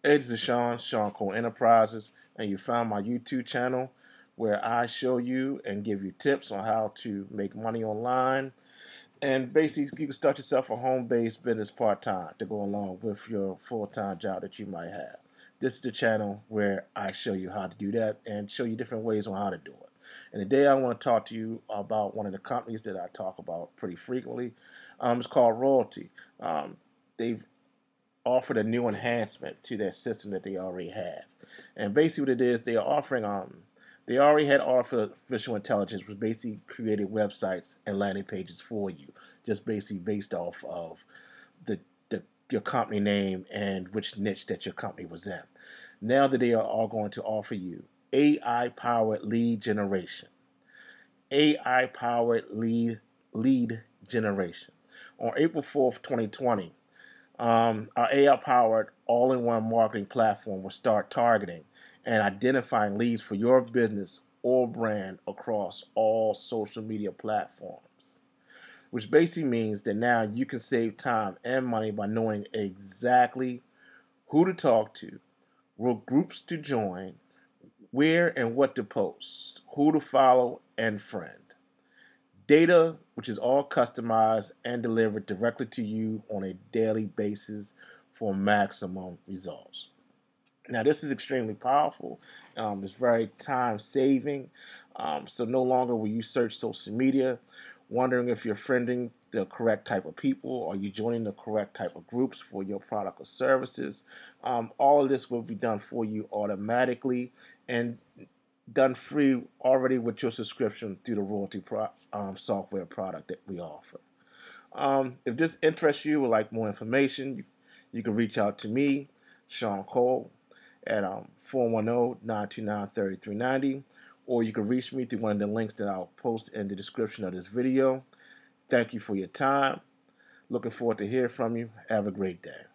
Hey, this is Shawn Cole Enterprises, and you found my YouTube channel where I show you and give you tips on how to make money online. And basically, you can start yourself a home-based business part-time to go along with your full-time job that you might have. This is the channel where I show you how to do that and show you different ways on how to do it. And today I want to talk to you about one of the companies that I talk about pretty frequently. It's called Royaltie. They've offered a new enhancement to their system that they already have. And basically what it is, they are offering they already had artificial intelligence, which basically created websites and landing pages for you, just basically based off of your company name and which niche that your company was in. Now that they are all going to offer you AI-powered lead generation. AI-powered lead generation. On April 4th, 2020, our AI-powered all-in-one marketing platform will start targeting and identifying leads for your business or brand across all social media platforms, which basically means that now you can save time and money by knowing exactly who to talk to, what groups to join, where and what to post, who to follow and friend. Data which is all customized and delivered directly to you on a daily basis for maximum results. Now, this is extremely powerful. It's very time saving. So no longer will you search social media wondering if you're friending the correct type of people, or you joining the correct type of groups for your product or services. All of this will be done for you automatically and done free already with your subscription through the Royaltie software product that we offer. If this interests you or would like more information, you can reach out to me, Shawn Cole, at 410-929-3390, or you can reach me through one of the links that I'll post in the description of this video. Thank you for your time. Looking forward to hear from you. Have a great day.